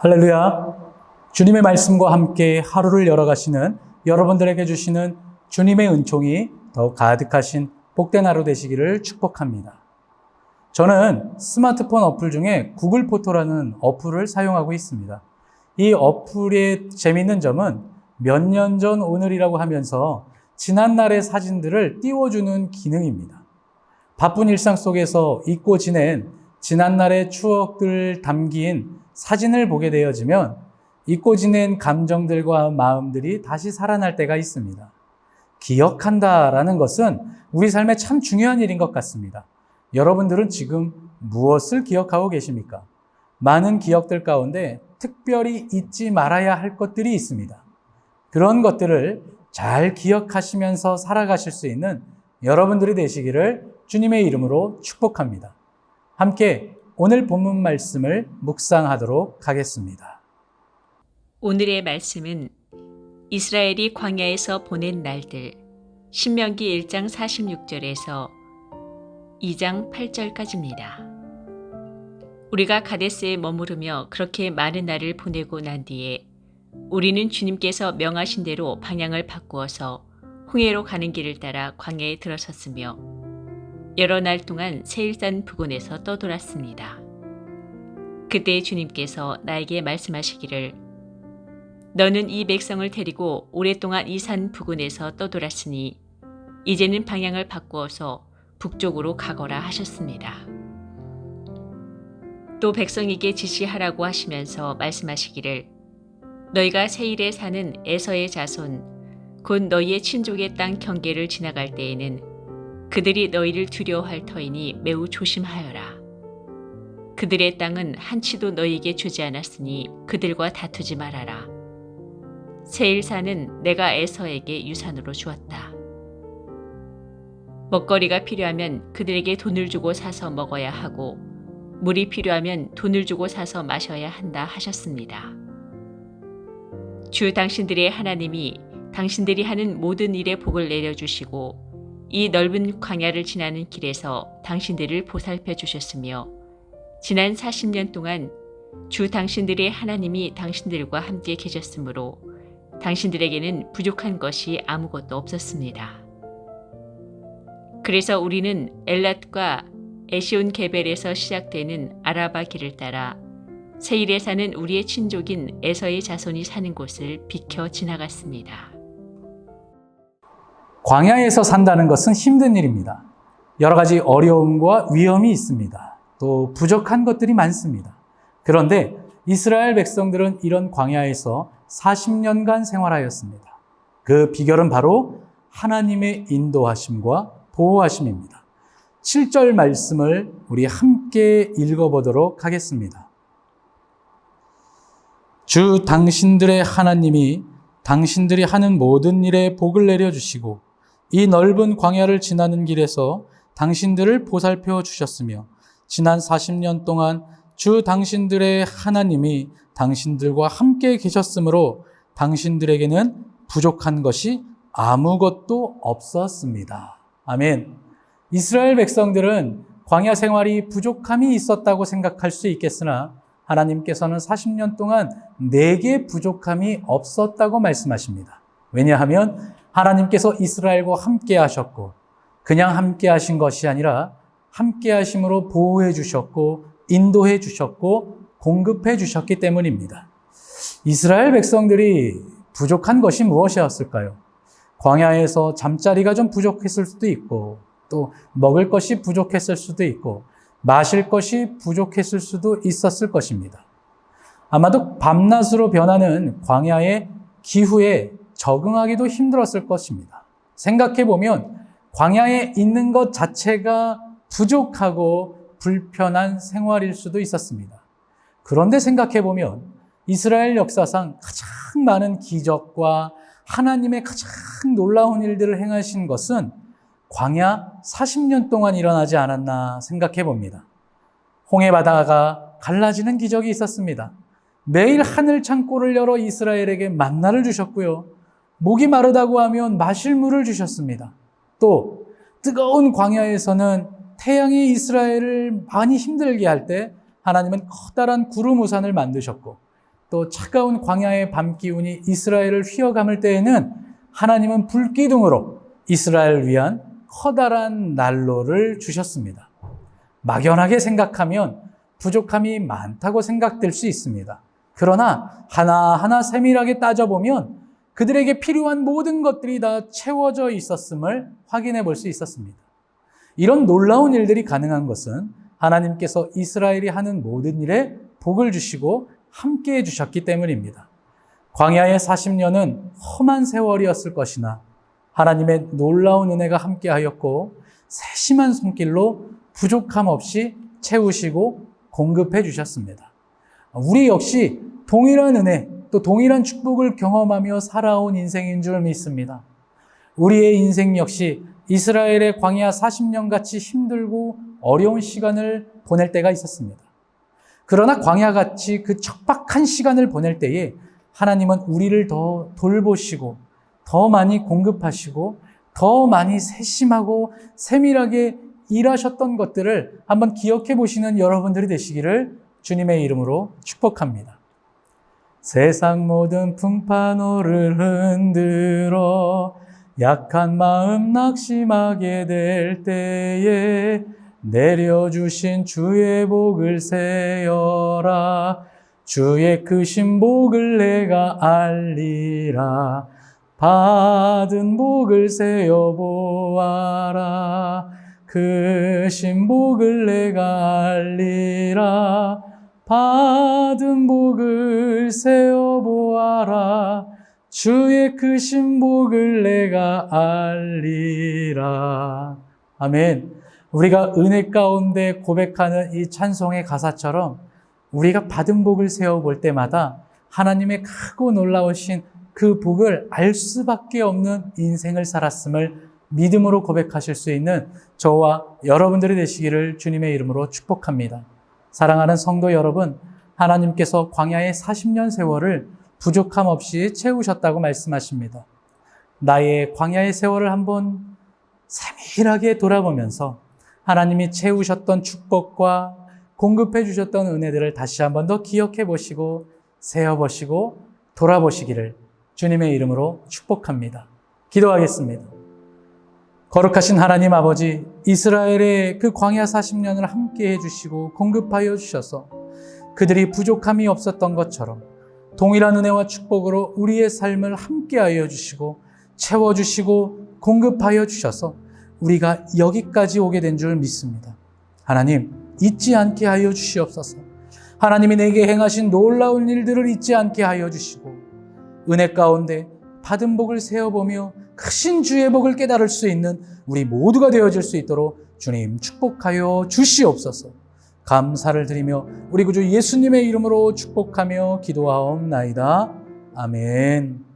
할렐루야. 주님의 말씀과 함께 하루를 열어가시는 여러분들에게 주시는 주님의 은총이 더 가득하신 복된 하루 되시기를 축복합니다. 저는 스마트폰 어플 중에 구글 포토라는 어플을 사용하고 있습니다. 이 어플의 재미있는 점은 몇 년 전 오늘이라고 하면서 지난날의 사진들을 띄워주는 기능입니다. 바쁜 일상 속에서 잊고 지낸 지난날의 추억들을 담긴 사진을 보게 되어지면 잊고 지낸 감정들과 마음들이 다시 살아날 때가 있습니다. 기억한다라는 것은 우리 삶에 참 중요한 일인 것 같습니다. 여러분들은 지금 무엇을 기억하고 계십니까? 많은 기억들 가운데 특별히 잊지 말아야 할 것들이 있습니다. 그런 것들을 잘 기억하시면서 살아가실 수 있는 여러분들이 되시기를 주님의 이름으로 축복합니다. 함께 오늘 본문 말씀을 묵상하도록 하겠습니다. 오늘의 말씀은 이스라엘이 광야에서 보낸 날들 신명기 1장 46절에서 2장 8절까지입니다. 우리가 가데스에 머무르며 그렇게 많은 날을 보내고 난 뒤에 우리는 주님께서 명하신 대로 방향을 바꾸어서 홍해로 가는 길을 따라 광야에 들어섰으며 여러 날 동안 세일산 부근에서 떠돌았습니다. 그때 주님께서 나에게 말씀하시기를 너는 이 백성을 데리고 오랫동안 이 산 부근에서 떠돌았으니 이제는 방향을 바꾸어서 북쪽으로 가거라 하셨습니다. 또 백성에게 지시하라고 하시면서 말씀하시기를 너희가 세일에 사는 에서의 자손 곧 너희의 친족의 땅 경계를 지나갈 때에는 그들이 너희를 두려워할 터이니 매우 조심하여라. 그들의 땅은 한치도 너희에게 주지 않았으니 그들과 다투지 말아라. 세일산은 내가 에서에게 유산으로 주었다. 먹거리가 필요하면 그들에게 돈을 주고 사서 먹어야 하고 물이 필요하면 돈을 주고 사서 마셔야 한다 하셨습니다. 주 당신들의 하나님이 당신들이 하는 모든 일에 복을 내려주시고 이 넓은 광야를 지나는 길에서 당신들을 보살펴 주셨으며 지난 40년 동안 주 당신들의 하나님이 당신들과 함께 계셨으므로 당신들에게는 부족한 것이 아무것도 없었습니다. 그래서 우리는 엘랏과 에시온 게벨에서 시작되는 아라바 길을 따라 세일에 사는 우리의 친족인 에서의 자손이 사는 곳을 비켜 지나갔습니다. 광야에서 산다는 것은 힘든 일입니다. 여러 가지 어려움과 위험이 있습니다. 또 부족한 것들이 많습니다. 그런데 이스라엘 백성들은 이런 광야에서 40년간 생활하였습니다. 그 비결은 바로 하나님의 인도하심과 보호하심입니다. 7절 말씀을 우리 함께 읽어보도록 하겠습니다. 주 당신들의 하나님이 당신들이 하는 모든 일에 복을 내려주시고 이 넓은 광야를 지나는 길에서 당신들을 보살펴 주셨으며 지난 40년 동안 주 당신들의 하나님이 당신들과 함께 계셨으므로 당신들에게는 부족한 것이 아무것도 없었습니다. 아멘. 이스라엘 백성들은 광야 생활이 부족함이 있었다고 생각할 수 있겠으나 하나님께서는 40년 동안 내게 부족함이 없었다고 말씀하십니다. 왜냐하면 하나님께서 이스라엘과 함께 하셨고 그냥 함께 하신 것이 아니라 함께 하심으로 보호해 주셨고 인도해 주셨고 공급해 주셨기 때문입니다. 이스라엘 백성들이 부족한 것이 무엇이었을까요? 광야에서 잠자리가 좀 부족했을 수도 있고 또 먹을 것이 부족했을 수도 있고 마실 것이 부족했을 수도 있었을 것입니다. 아마도 밤낮으로 변하는 광야의 기후에 적응하기도 힘들었을 것입니다. 생각해보면 광야에 있는 것 자체가 부족하고 불편한 생활일 수도 있었습니다. 그런데 생각해보면 이스라엘 역사상 가장 많은 기적과 하나님의 가장 놀라운 일들을 행하신 것은 광야 40년 동안 일어나지 않았나 생각해 봅니다. 홍해 바다가 갈라지는 기적이 있었습니다. 매일 하늘 창고를 열어 이스라엘에게 만나를 주셨고요. 목이 마르다고 하면 마실 물을 주셨습니다. 또 뜨거운 광야에서는 태양이 이스라엘을 많이 힘들게 할 때 하나님은 커다란 구름 우산을 만드셨고 또 차가운 광야의 밤 기운이 이스라엘을 휘어감을 때에는 하나님은 불기둥으로 이스라엘을 위한 커다란 난로를 주셨습니다. 막연하게 생각하면 부족함이 많다고 생각될 수 있습니다. 그러나 하나하나 세밀하게 따져보면 그들에게 필요한 모든 것들이 다 채워져 있었음을 확인해 볼 수 있었습니다. 이런 놀라운 일들이 가능한 것은 하나님께서 이스라엘이 하는 모든 일에 복을 주시고 함께 해주셨기 때문입니다. 광야의 40년은 험한 세월이었을 것이나 하나님의 놀라운 은혜가 함께하였고 세심한 손길로 부족함 없이 채우시고 공급해 주셨습니다. 우리 역시 동일한 은혜 또 동일한 축복을 경험하며 살아온 인생인 줄 믿습니다. 우리의 인생 역시 이스라엘의 광야 40년 같이 힘들고 어려운 시간을 보낼 때가 있었습니다. 그러나 광야같이 그 척박한 시간을 보낼 때에 하나님은 우리를 더 돌보시고 더 많이 공급하시고 더 많이 세심하고 세밀하게 일하셨던 것들을 한번 기억해 보시는 여러분들이 되시기를 주님의 이름으로 축복합니다. 세상 모든 풍파노를 흔들어 약한 마음 낙심하게 될 때에 내려주신 주의 복을 세어라. 주의 크신 복을 내가 알리라. 받은 복을 세어 보아라. 크신 복을 내가 알리라. 받은 복을 세어 보아라. 주의 크신 복을 내가 알리라. 아멘. 우리가 은혜 가운데 고백하는 이 찬송의 가사처럼 우리가 받은 복을 세어 볼 때마다 하나님의 크고 놀라우신 그 복을 알 수밖에 없는 인생을 살았음을 믿음으로 고백하실 수 있는 저와 여러분들이 되시기를 주님의 이름으로 축복합니다. 사랑하는 성도 여러분, 하나님께서 광야의 40년 세월을 부족함 없이 채우셨다고 말씀하십니다. 나의 광야의 세월을 한번 세밀하게 돌아보면서 하나님이 채우셨던 축복과 공급해 주셨던 은혜들을 다시 한번 더 기억해 보시고 세어보시고 돌아보시기를 주님의 이름으로 축복합니다. 기도하겠습니다. 거룩하신 하나님 아버지, 이스라엘의 그 광야 40년을 함께 해주시고 공급하여 주셔서 그들이 부족함이 없었던 것처럼 동일한 은혜와 축복으로 우리의 삶을 함께하여 주시고 채워주시고 공급하여 주셔서 우리가 여기까지 오게 된 줄 믿습니다. 하나님, 잊지 않게 하여 주시옵소서. 하나님이 내게 행하신 놀라운 일들을 잊지 않게 하여 주시고 은혜 가운데 받은 복을 세어보며 크신 주의 복을 깨달을 수 있는 우리 모두가 되어질 수 있도록 주님 축복하여 주시옵소서. 감사를 드리며 우리 구주 예수님의 이름으로 축복하며 기도하옵나이다. 아멘.